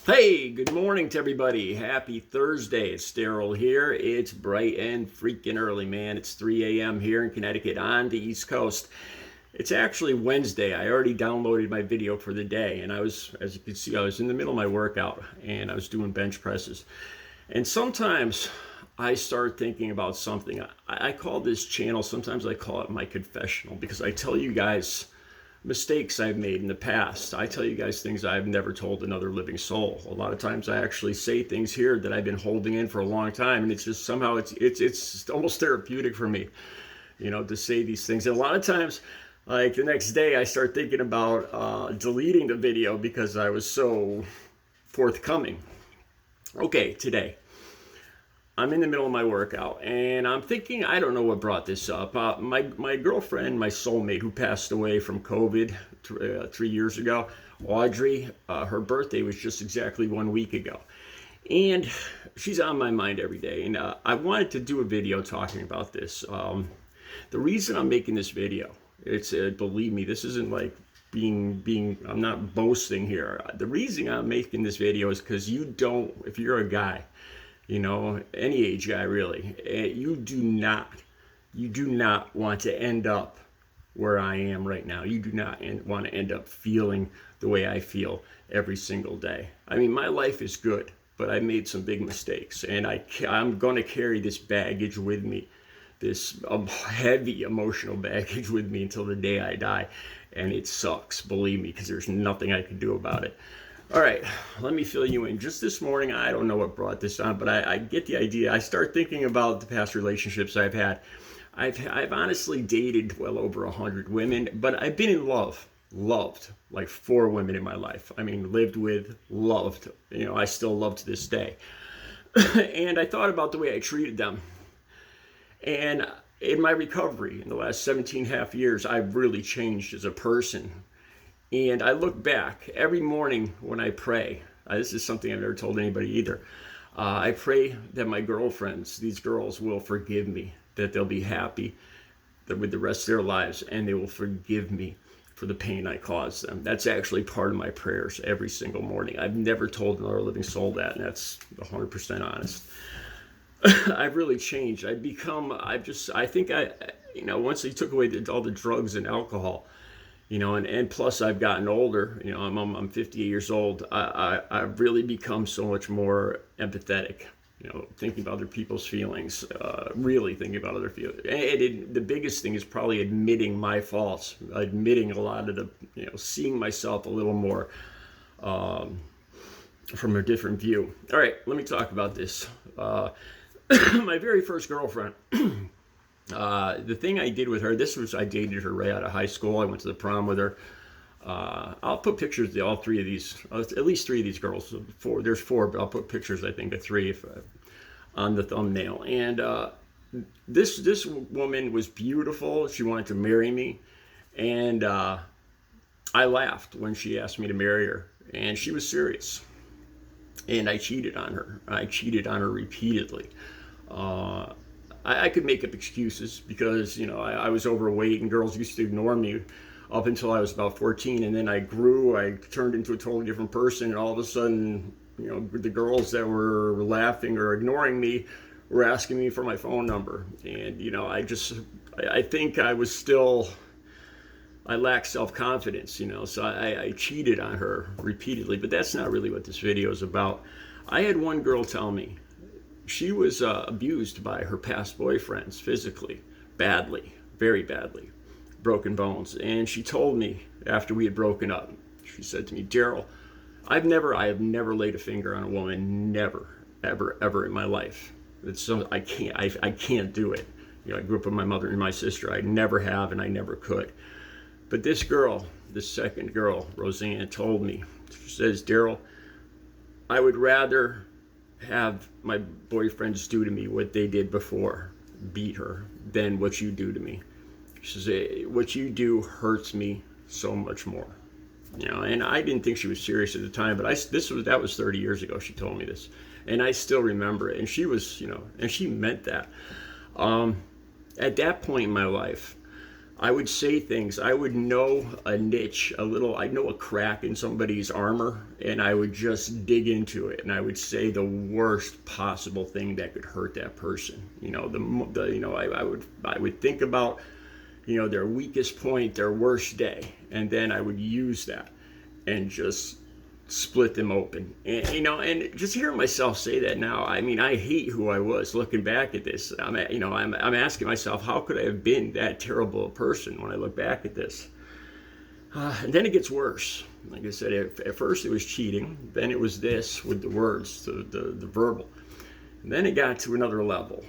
Hey, good morning to everybody. Happy Thursday. It's Daryl here. It's bright and freaking early, man. It's 3 a.m. here in Connecticut on the East Coast. It's actually Wednesday. I already downloaded my video for the day, and as you can see, I was in the middle of my workout and I was doing bench presses. And sometimes I start thinking about something. I call this channel, sometimes I call it my confessional, because I tell you guys mistakes I've made in the past. I tell you guys things I've never told another living soul. A lot of times I actually say things here that I've been holding in for a long time, and it's just somehow it's almost therapeutic for me, to say these things. And a lot of times, like the next day, I start thinking about deleting the video because I was so forthcoming. Okay, today I'm in the middle of my workout and I'm thinking, I don't know what brought this up. My girlfriend, my soulmate who passed away from COVID 3 years ago, Audrey, her birthday was just exactly 1 week ago. And she's on my mind every day. And I wanted to do a video talking about this. The reason I'm making this video, it's believe me, this isn't like I'm not boasting here. The reason I'm making this video is because if you're a guy, any age guy really, you do not want to end up where I am right now. You do not want to end up feeling the way I feel every single day. I mean, my life is good, but I made some big mistakes, and I'm going to carry this baggage with me, this heavy emotional baggage with me until the day I die, and it sucks, believe me, because there's nothing I can do about it. All right, let me fill you in. Just this morning, I don't know what brought this on, but I get the idea. I start thinking about the past relationships I've had. I've honestly dated well over 100 women, but I've been in loved like 4 women in my life. I mean, lived with, loved. I still love to this day. And I thought about the way I treated them. And in my recovery, in the last 17 and a half years, I've really changed as a person. And I look back every morning when I pray. This is something I've never told anybody either. I pray that my girlfriends, these girls, will forgive me, that they'll be happy with the rest of their lives, and they will forgive me for the pain I caused them. That's actually part of my prayers every single morning. I've never told another living soul that, and that's 100% honest. I've really changed. I think once they took away all the drugs and alcohol, and plus I've gotten older. I'm 58 years old. I've really become so much more empathetic. Thinking about other people's feelings, really thinking about other feelings. And the biggest thing is probably admitting my faults, admitting a lot of seeing myself a little more from a different view. All right, let me talk about this. My very first girlfriend. The thing I did with her, I dated her right out of high school. I went to the prom with her. I'll put pictures of all 3 of these, at least 3 of these girls. There's 4, but I'll put pictures, I think, of 3 on the thumbnail. And this woman was beautiful. She wanted to marry me. And I laughed when she asked me to marry her. And she was serious. And I cheated on her. I cheated on her repeatedly. I could make up excuses because, I was overweight and girls used to ignore me up until I was about 14. And then I grew, I turned into a totally different person. And all of a sudden, the girls that were laughing or ignoring me were asking me for my phone number. And, I think I lacked self-confidence, so I cheated on her repeatedly. But that's not really what this video is about. I had one girl tell me, she was abused by her past boyfriends physically, badly, very badly, broken bones. And she told me after we had broken up, she said to me, Daryl, I have never laid a finger on a woman, never, ever, ever in my life. I can't do it. I grew up with my mother and my sister. I never have, and I never could. But this second girl, Roseanne, told me, she says, Daryl, I would rather have my boyfriends do to me what they did before, beat her, than what you do to me. She says, what you do hurts me so much more. And I didn't think she was serious at the time, but that was 30 years ago. She told me this, and I still remember it. And she was, and she meant that. At that point in my life, I would say things. I would know a niche, I'd know a crack in somebody's armor, and I would just dig into it, and I would say the worst possible thing that could hurt that person. I would think about, their weakest point, their worst day, and then I would use that and just split them open. And just hearing myself say that now, I mean, I hate who I was looking back at this. I'm asking myself, how could I have been that terrible a person when I look back at this? And then it gets worse. Like I said, at first it was cheating, then it was this with the words, the verbal. And then it got to another level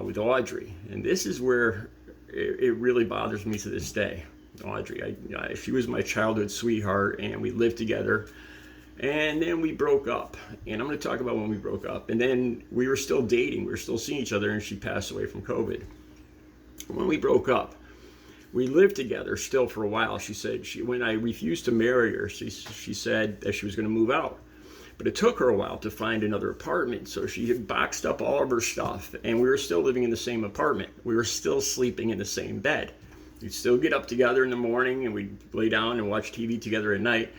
with Audrey, and this is where it really bothers me to this day. Audrey, she was my childhood sweetheart, and we lived together. And then we broke up, and I'm going to talk about when we broke up. And then we were still dating, we were still seeing each other, and she passed away from COVID. When we broke up, we lived together still for a while. She said, when I refused to marry her, she said that she was going to move out. But it took her a while to find another apartment, so she had boxed up all of her stuff, and we were still living in the same apartment. We were still sleeping in the same bed. We'd still get up together in the morning, and we'd lay down and watch TV together at night.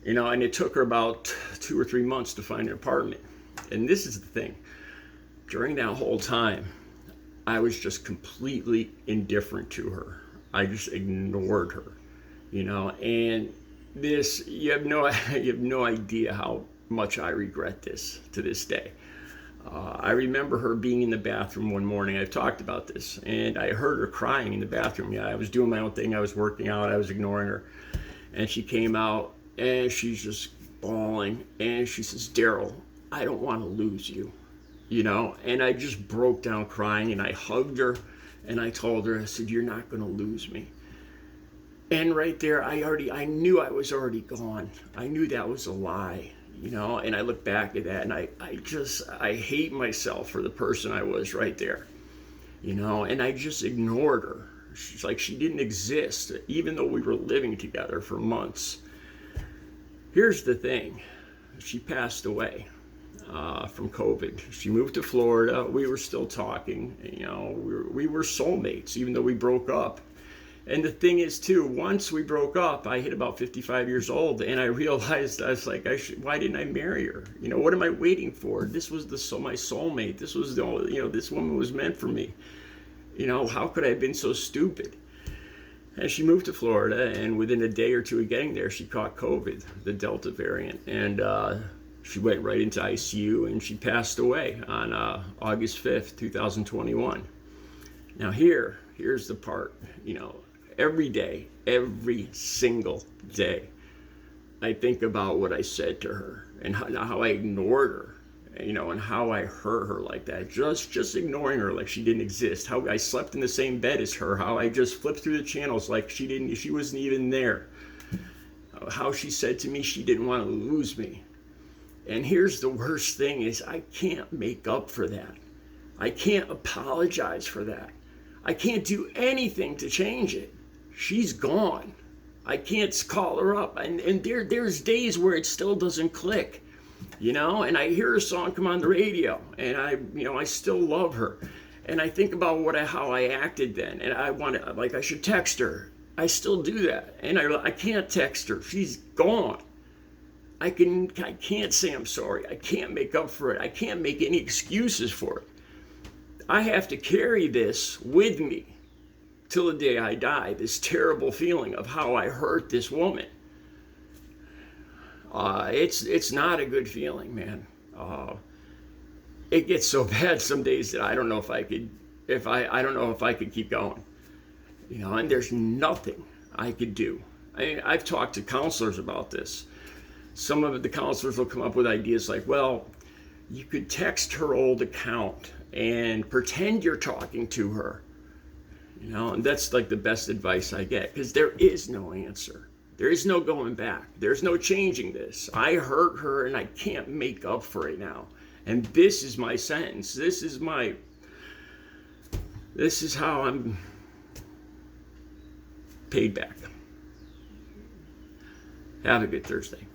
And it took her about 2 or 3 months to find an apartment. And this is the thing. During that whole time, I was just completely indifferent to her. I just ignored her, and this, you have no idea how much I regret this to this day. I remember her being in the bathroom one morning. I've talked about this, and I heard her crying in the bathroom. I was doing my own thing. I was working out. I was ignoring her. And she came out, and she's just bawling, and she says, "Daryl, I don't want to lose you," and I just broke down crying, and I hugged her, and I told her, I said, "You're not going to lose me." And right there, I knew I was already gone. I knew that was a lie, and I look back at that, and I hate myself for the person I was right there, and I just ignored her. She's like she didn't exist, even though we were living together for months. Here's the thing. She passed away from COVID. She moved to Florida. We were still talking. We were soulmates, even though we broke up. And the thing is, too, once we broke up, I hit about 55 years old, and I realized, I was like, why didn't I marry her? What am I waiting for? This was my soulmate. This was this woman was meant for me. How could I have been so stupid? And she moved to Florida, and within a day or two of getting there, she caught COVID, the Delta variant, and she went right into ICU, and she passed away on August 5th, 2021. Now here's the part, every day, every single day, I think about what I said to her and how I ignored her, and how I hurt her like that, just ignoring her like she didn't exist, how I slept in the same bed as her, how I just flipped through the channels like she wasn't even there, how she said to me she didn't want to lose me. And here's the worst thing is I can't make up for that. I can't apologize for that. I can't do anything to change it. She's gone. I can't call her up, and there's days where it still doesn't click. And I hear a song come on the radio, and I still love her, and I think about how I acted then, and I should text her. I still do that, and I can't text her. She's gone. I can't say I'm sorry. I can't make up for it. I can't make any excuses for it. I have to carry this with me till the day I die. This terrible feeling of how I hurt this woman. It's not a good feeling, man. It gets so bad some days that I don't know if I could keep going. And there's nothing I could do. I've talked to counselors about this. Some of the counselors will come up with ideas like, well, you could text her old account and pretend you're talking to her. And that's like the best advice I get, because there is no answer. There is no going back. There's no changing this. I hurt her, and I can't make up for it now. And this is my sentence. This is how I'm paid back. Have a good Thursday.